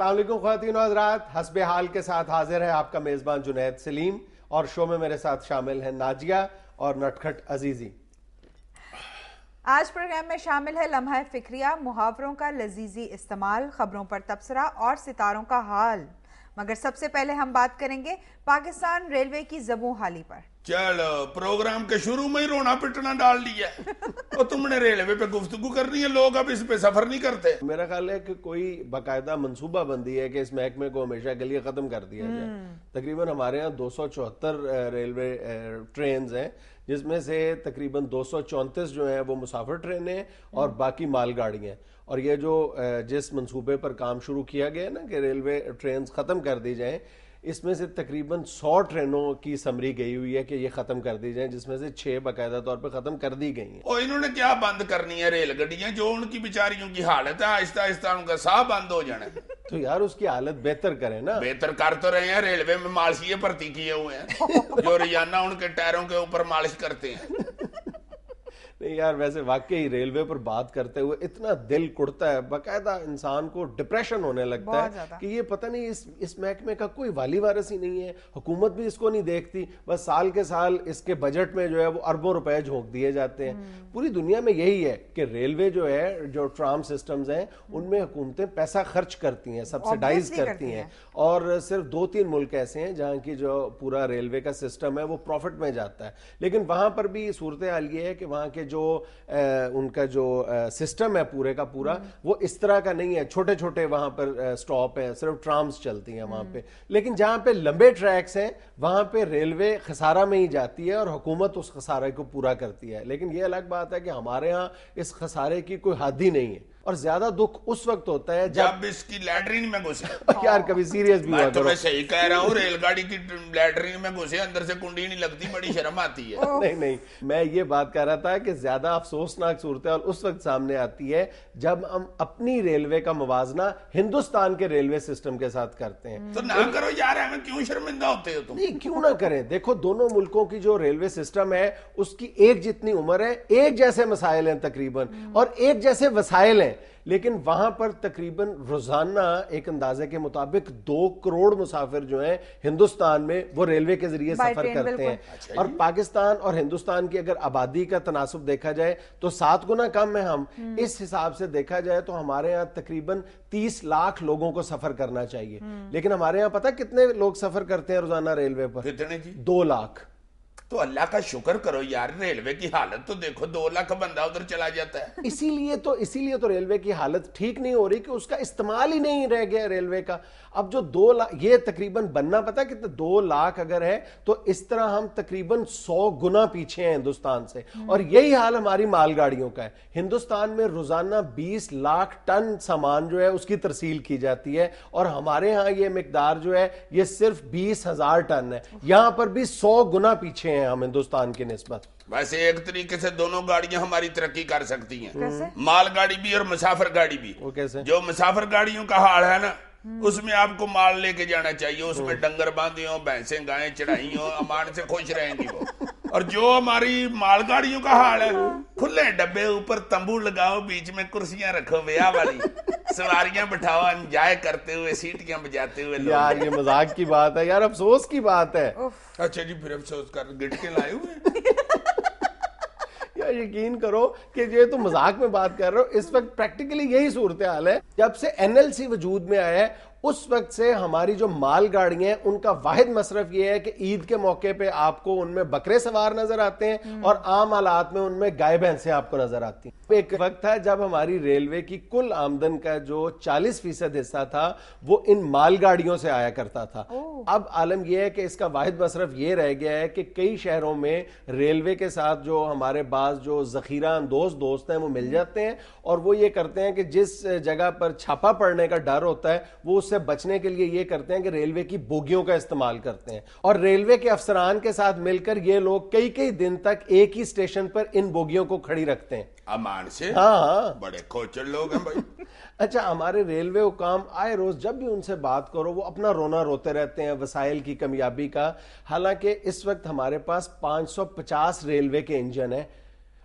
अस्सलाम वालेकुम ख्वातीन और हज़रात, हस्बे हाल के साथ हाजिर है आपका मेज़बान जुनैद सलीम और शो में मेरे साथ शामिल हैं नाजिया और नटखट अजीजी। आज प्रोग्राम में शामिल है लम्हा फिक्रिया, मुहावरों का लजीजी इस्तेमाल, खबरों पर तबसरा और सितारों का हाल। मगर सबसे पहले हम बात करेंगे पाकिस्तान रेलवे की ज़बूं हाली पर। चलो, प्रोग्राम के शुरू में ही रोना पिटना डाल दिया और तुमने रेलवे पे गुफ्तगू करनी है, लोग अब इस पे सफर नहीं करते। मेरा ख्याल है कि कोई बाकायदा मंसूबा बंदी है कि इस महकमे को हमेशा के लिए खत्म कर दिया जाए। तकरीबन हमारे यहाँ 274 रेलवे ट्रेन हैं, जिसमें से तकरीबन 234 जो हैं वो मुसाफिर ट्रेनें हैं और बाकी मालगाड़ियाँ। और ये जो जिस मंसूबे पर काम शुरू किया गया है ना कि रेलवे ट्रेन ख़त्म कर दी जाएं, इसमें से तकरीबन 100 ट्रेनों की समरी गई हुई है कि ये खत्म कर दी जाए, जिसमें से 6 बाकायदा तौर पे खत्म कर दी गई हैं। और इन्होंने क्या बंद करनी है रेलगाड़ियां, जो उनकी बेचारियों की हालत है, आहिस्ता आहिस्ता उनका साह बंद हो जाना है। तो यार उसकी हालत बेहतर करें ना। बेहतर कर तो रहे हैं, रेलवे में मालिशिये भर्ती किए हुए हैं जो रोजाना उनके टायरों के ऊपर मालिश करते हैं। नहीं यार, वैसे वाकई रेलवे पर बात करते हुए इतना दिल कुड़ता है, बाकायदा इंसान को डिप्रेशन होने लगता है कि ये पता नहीं इस महकमे का कोई वाली वारिस ही नहीं है, हुकूमत भी इसको नहीं देखती, बस साल के साल इसके बजट में जो है वो अरबों रुपए झोंक दिए जाते हैं। पूरी दुनिया में यही है कि रेलवे जो है, जो ट्राम सिस्टम्स हैं, उनमें हुकूमतें पैसा खर्च करती हैं, सब्सिडाइज करती हैं। और सिर्फ 2-3 मुल्क ऐसे हैं जहाँ की जो पूरा रेलवे का सिस्टम है वो प्रॉफिट में जाता है, लेकिन वहां पर भी सूरत हाल ये है कि वहां के जो उनका जो सिस्टम है पूरे का पूरा वो इस तरह का नहीं है। छोटे छोटे वहां पर स्टॉप हैं, सिर्फ ट्राम्स चलती हैं वहां पे, लेकिन जहां पे लंबे ट्रैक्स हैं वहां पे रेलवे खसारा में ही जाती है और हुकूमत उस खसारे को पूरा करती है। लेकिन ये अलग बात है कि हमारे यहाँ इस खसारे की कोई हद ही नहीं है और ज्यादा दुख उस वक्त होता है जब इसकी लैटरिन में घुसे। यार कभी सीरियस भी हुआ करो। मैं सही कह रहा हूँ, रेलगाड़ी की लैटरिन में घुसे, अंदर से कुंडी नहीं लगती, बड़ी शर्म आती है। नहीं नहीं, मैं ये बात कर रहा था कि ज्यादा अफसोसनाक सूरत हाल उस वक्त सामने आती है जब हम अपनी रेलवे का मुवाजना हिंदुस्तान के रेलवे सिस्टम के साथ करते हैं। तो ना करो यार, हमें क्यों शर्मिंदा होते हो तुम? नहीं, क्यों ना करें। देखो, दोनों मुल्कों की जो रेलवे सिस्टम है उसकी एक जितनी उम्र है, एक जैसे मसाइल हैं तकरीबन और एक जैसे वसाइल हैं, लेकिन वहां पर तकरीबन रोजाना एक अंदाजे के मुताबिक 2 करोड़ मुसाफिर जो हैं हिंदुस्तान में वो रेलवे के जरिए सफर करते हैं। और पाकिस्तान और हिंदुस्तान की अगर आबादी का तनासुब देखा जाए तो 7 गुना कम है हम। इस हिसाब से देखा जाए तो हमारे यहाँ तकरीबन 30 लाख लोगों को सफर करना चाहिए, लेकिन हमारे यहाँ पता कितने लोग सफर करते हैं रोजाना रेलवे पर? कितने जी? 2 लाख। तो अल्लाह का शुक्र करो यार, रेलवे की हालत तो देखो, 2 लाख बंदा उधर चला जाता है। इसीलिए तो रेलवे की हालत ठीक नहीं हो रही कि उसका इस्तेमाल ही नहीं रह गया रेलवे का। अब जो 2 लाख, ये तकरीबन बनना पता कितना, 2 लाख अगर है तो इस तरह हम तकरीबन 100 गुना पीछे हैं हिंदुस्तान से। और यही हाल हमारी मालगाड़ियों का है। हिंदुस्तान में रोजाना 20 लाख टन सामान जो है उसकी तरसील की जाती है और हमारे यहाँ ये मिकदार जो है ये सिर्फ 20,000 टन है। यहां पर भी 100 गुना पीछे हैं हम हिंदुस्तान की निस्बत। वैसे एक तरीके से दोनों गाड़ियां हमारी तरक्की कर सकती हैं, माल गाड़ी भी और मुसाफिर गाड़ी भी। वो कैसे? जो मुसाफिर गाड़ियों का हाल है ना, उसमें आपको माल लेके जाना चाहिए, उसमें डंगर बांधे हो, भैंसें गायें चढ़ाई हो, अमान से खुश रहेंगी वो। और जो हमारी मालगाड़ियों का हाल है, खुले डब्बे, ऊपर तंबू लगाओ, बीच में कुर्सियां रखो ब्याह वाली, सवारियां बिठाओ, एंजॉय करते हुए, सीटियां बजाते हुए। यार ये मजाक की बात है यार, अफसोस की बात है। अच्छा जी, फिर अफसोस कर गिट के लाए हुए। यार यकीन करो कि ये तो मजाक में बात कर रहे हो, इस वक्त प्रैक्टिकली यही सूरत हाल है। जब से एनएलसी वजूद में आया है उस वक्त से हमारी जो मालगाड़ियां हैं उनका वाहिद मसरफ ये है कि ईद के मौके पे आपको उनमें बकरे सवार नजर आते हैं और आम हालात में उनमें गाय भैंसें आपको नजर आती हैं। एक वक्त था जब हमारी रेलवे की कुल आमदन का जो 40% हिस्सा था वो इन मालगाड़ियों से आया करता था। अब आलम यह है कि इसका वाहिद मसरफ ये रह गया है कि कई शहरों में रेलवे के साथ जो हमारे पास जो जखीरा अंदोज दोस्त हैं वो मिल जाते हैं और वो ये करते हैं कि जिस जगह पर छापा पड़ने का डर होता है वो उससे बचने के लिए ये करते हैं कि रेलवे की बोगियों का इस्तेमाल करते हैं और रेलवे के अफसरान के साथ मिलकर ये लोग कई कई दिन तक एक ही स्टेशन पर इन बोगियों को खड़ी रखते हैं। अमान से? हाँ, बड़े खोचर लोग हैं भाई। अच्छा, हमारे रेलवे हुकाम आए रोज जब भी उनसे बात करो वो अपना रोना रोते रहते हैं वसाइल की कमियाबी का। हालांकि इस वक्त हमारे पास 550 रेलवे के इंजन हैं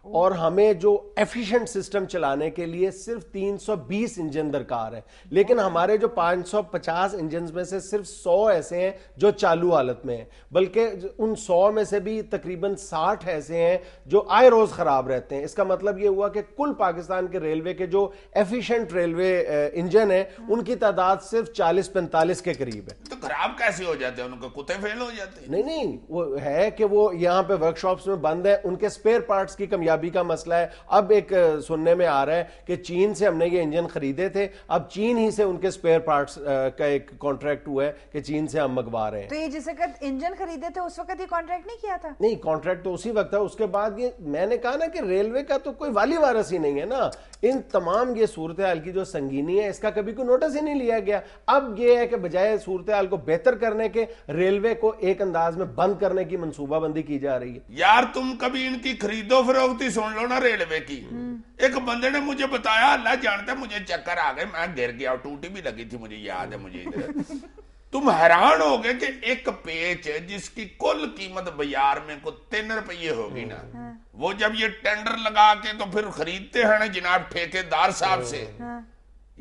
اور ہمیں جو ایفیشنٹ سسٹم چلانے کے لیے صرف 320 انجن درکار ہے، لیکن ہمارے جو 550 انجنز میں سے صرف 100 ایسے ہیں جو چالو حالت میں ہیں، بلکہ ان 100 میں سے بھی تقریباً 60 ایسے ہیں جو آئے روز خراب رہتے ہیں۔ اس کا مطلب یہ ہوا کہ کل پاکستان کے ریلوے کے جو ایفیشنٹ ریلوے انجن ہیں ان کی تعداد صرف 40-45 کے قریب ہے۔ تو خراب کیسے ہو جاتے ہیں؟ ان کو کتے فیل ہو جاتے ہیں؟ نہیں، وہ ہے کہ وہ یہاں پہ ورک شاپس میں بند ہے، ان کے سپیئر پارٹس کی کمیابی کا مسئلہ ہے۔ اب ایک سننے میں آ رہا ہے کہ چین سے ہم نے یہ انجن خریدے تھے، اب چین ہی سے ان کے سپیئر پارٹس کا ایک کانٹریکٹ ہوا ہے کہ چین سے ہم منگوا رہے ہیں۔ تو یہ جس وقت انجن خریدے تھے اس وقت یہ کانٹریکٹ نہیں کیا تھا؟ نہیں، کانٹریکٹ تو اسی وقت ہے، اس کے بعد یہ میں نے کہا نا کہ ریلوے کا تو کوئی والی وارث ہی نہیں ہے نا۔ ان تمام یہ صورتحال کی جو سنگینی ہے اس کا کبھی کوئی نوٹس ہی نہیں لیا گیا۔ اب یہ ہے کہ بجائے صورتحال کو بہتر کرنے کے ریلوے کو ایک انداز میں بند کرنے کی منصوبہ بندی کی جا رہی ہے۔ یار تم کبھی ان کی خرید و فروختی سن لو نا ریلوے کی۔ ایک بندے نے مجھے بتایا، اللہ جانتا ہے مجھے چکر آ گئے، میں گر گیا، ٹوٹی بھی لگی تھی، مجھے یاد ہے مجھے ادھر۔ تم حیران ہو گئے کہ ایک پیچ جس کی کل قیمت بازار میں کو 3 روپے ہوگی نا، وہ جب یہ ٹینڈر لگا کے تو پھر خریدتے ہیں نا جناب ٹھیکیدار صاحب سے،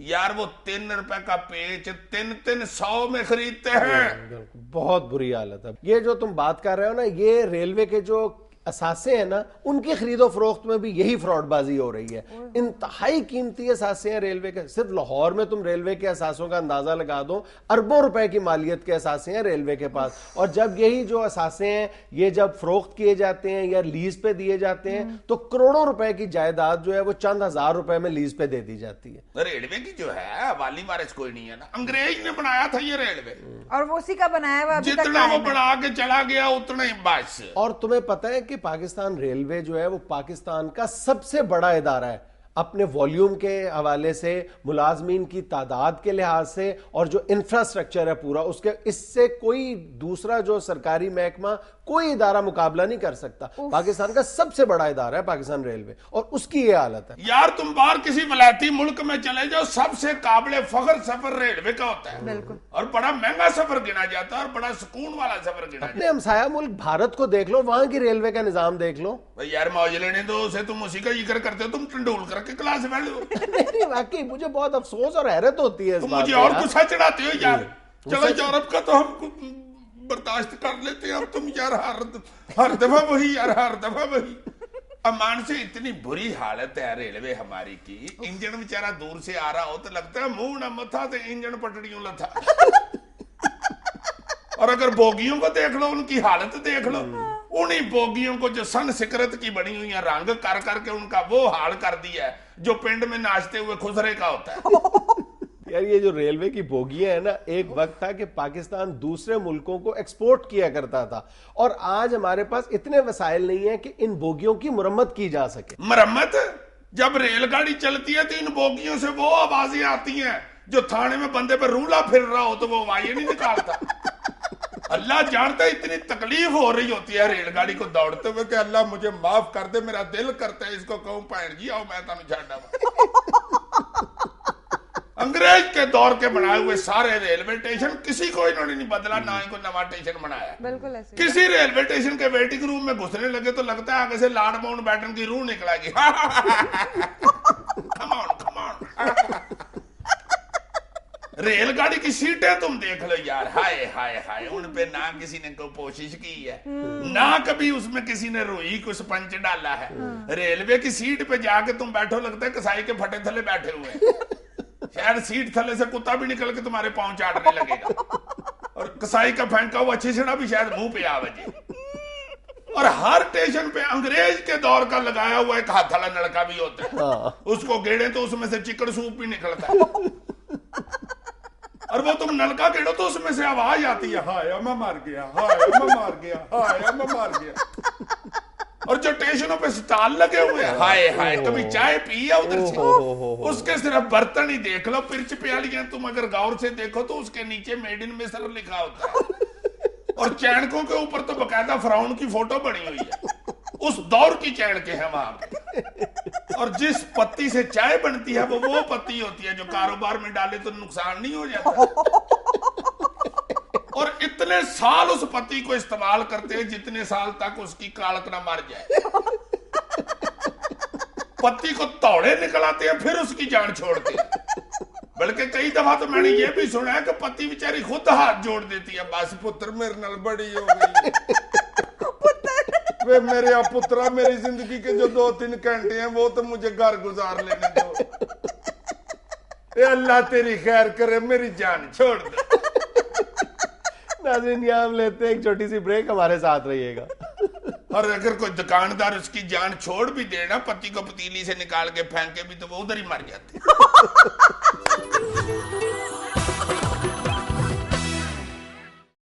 یار وہ 3 روپے کا پیچ 300 میں خریدتے ہیں۔ بہت بری حالت ہے۔ یہ جو تم بات کر رہے ہو نا، یہ ریلوے کے جو اثاثے ہیں نا ان کی خرید و فروخت میں بھی یہی فراڈ بازی ہو رہی ہے۔ انتہائی قیمتی اثاثے ہیں ریلوے کے، صرف لاہور میں تم ریلوے کے اثاثوں کا اندازہ لگا دو، اربوں روپے کی مالیت کے اثاثے ہیں ریلوے کے پاس، اور جب یہی جو اثاثے ہیں یہ جب فروخت کیے جاتے ہیں یا لیز پہ دیے جاتے ہیں تو کروڑوں روپے کی جائیداد جو ہے وہ چند ہزار روپے میں لیز پہ دے دی جاتی ہے۔ ریلوے کی جو ہے والی وارث کوئی نہیں ہے نا، انگریز نے بنایا تھا یہ ریلوے، اور وہ اسی کا بنایا ہوا، جتنا وہ بنا کے چلا گیا اتنا ہی بس۔ اور تمہیں پتہ ہے کہ پاکستان ریلوے جو ہے وہ پاکستان کا سب سے بڑا ادارہ ہے، اپنے والیوم کے حوالے سے، ملازمین کی تعداد کے لحاظ سے، اور جو انفراسٹرکچر ہے پورا اس کے، اس سے کوئی دوسرا جو سرکاری محکمہ کوئی ادارہ مقابلہ نہیں کر سکتا۔ پاکستان کا سب سے بڑا ادارہ ہے پاکستان ریلوے، اور اس کی یہ حالت ہے۔ یار تم باہر کسی ولایتی ملک میں چلے جاؤ، سب سے قابل فخر سفر ریلوے کا ہوتا ہے، بالکل، اور بڑا مہنگا سفر گنا جاتا ہے اور بڑا سکون والا سفر گنا اپنے ہمسایہ ملک بھارت کو دیکھ لو، وہاں کی ریلوے کا نظام دیکھ لو۔ جاتا ہے۔ یار موج لینے دو اسے، تم اسی کا ذکر کرتے ہو، تم ٹنڈول کر کے کلاس بیٹھ دو۔ نہیں، واقعی مجھے بہت افسوس اور حیرت ہوتی ہے اس تم بات مجھے پہ اور یار۔ غصہ چڑھاتے ہو یار۔ چلو یورپ کا تو ہم برداشت کر لیتے ہیں، اب تم یار ہر دفعہ وہی، یار ہر دفعہ وہی۔ امان سے اتنی بری حالت ہے ریلوے ہماری کی، انجن بیچارہ دور سے آ رہا ہو تو لگتا ہے منہ نہ متھا تے انجن پٹڑیوں لتھا۔ اور اگر بوگیوں کو دیکھ لو، ان کی حالت دیکھ لو، انہی بوگیوں کو جو سن سکرت کی بنی ہوئی ہیں رنگ کر کر کے ان کا وہ حال کر دیا ہے جو پنڈ میں ناچتے ہوئے خسرے کا ہوتا ہے۔ یار یہ جو ریلوے کی بوگیاں ہیں نا، ایک وقت تھا کہ پاکستان دوسرے ملکوں کو ایکسپورٹ کیا کرتا تھا، اور آج ہمارے پاس اتنے وسائل نہیں ہیں کہ ان بوگیوں کی مرمت کی جا سکے۔ مرمت؟ جب ریل گاڑی چلتی ہے تو ان بوگیوں سے وہ آوازیں آتی ہیں جو تھانے میں بندے پہ رولا پھر رہا ہو تو وہ آوازیں نہیں نکالتا۔ اللہ جانتا ہے اتنی تکلیف ہو رہی ہوتی ہے ریل گاڑی کو دوڑتے ہوئے کہ اللہ مجھے معاف کر دے، میرا دل کرتا ہے اس کو کہوں پہن جی آؤ میں تمہیں چھاڑا ہوا۔ انگریز کے دور کے بنائے ہوئے سارے ریلوے اسٹیشن کسی کو انہوں نے نہیں بدلا، نہ ہی کوئی نوا اسٹیشن بنایا۔ بالکل ایسے کسی ریلوے اسٹیشن کے ویٹنگ روم میں گھسنے لگے تو لگتا ہے آگے سے لارڈ ماؤنٹ بیٹن کی روح نکلا گی۔ Come on, come on۔ Rail گاڑی کی سیٹیں تم دیکھ لو یار، ہائے ہائے ہائے، ان پہ نہ کسی نے کوئی کوشش کی ہے، نہ کبھی اس میں کسی نے روئی کو سپنچ ڈالا ہے۔ ریلوے کی سیٹ پہ جا کے تم بیٹھو لگتا ہے کسائی کے پھٹے تھلے بیٹھے ہوئے ہیں، شاید سیٹ تھلے سے کتا بھی نکل کے تمہارے پاؤں چاٹنے لگے گا، اور کسائی کا پھینکا ہوا چھچڑا بھی شاید منہ پہ آ بجے۔ اور ہر اسٹیشن پہ انگریز کے دور کا لگایا ہوا ایک ہاتھ والا نلکا بھی ہوتا ہے، اس کو گیڑے تو اس میں سے چکڑ سوپ بھی نکلتا ہے، اور وہ تم نلکا گیڑو تو اس میں سے آواز آتی ہے، ہائے میں مار گیا، ہائے میں مار گیا، ہائے میں مار گیا۔ اور جو اسٹیشنوں پہ سٹال لگے ہوئے ہیں، ہائے ہائے، کبھی چائے پی ہے ادھر سے، اس کے صرف برتن ہی دیکھ لو، پرچ پیالیاں تم اگر غور سے دیکھو تو اس کے نیچے میڈ ان مصر لکھا ہوتا ہے، اور چینکوں کے اوپر تو باقاعدہ فرعون کی فوٹو بنی ہوئی ہے، اس دور کی چینکیں ہیں وہاں پہ، اور جس پتی سے چائے بنتی ہے وہ پتی ہوتی ہے جو کاروبار میں ڈالے تو نقصان نہیں ہو جاتا، اور اتنے سال اس پتی کو استعمال کرتے ہیں جتنے سال تک اس کی کالک نہ مر جائے۔ पति को तौड़े निकल आते हैं फिर उसकी जान छोड़ते हैं। बल्कि कई दफा तो मैंने ये भी सुना है कि पति बेचारी खुद हाथ जोड़ देती है, बस पुत्र मेरे नाल बड़ी हो गई वे मेरे पुत्रा, मेरी जिंदगी के जो 2-3 घंटे हैं वो तो मुझे घर गुजार लेने दो, अल्लाह तेरी खैर करे, मेरी जान छोड़ दे। नाज़रीन, यहाँ हम लेते हैं एक छोटी सी ब्रेक, हमारे साथ रहिएगा। और अगर कोई दुकानदार उसकी जान छोड़ भी देना, पति को पतीली से निकाल के फेंके भी, तो वो उधर ही मर जाते।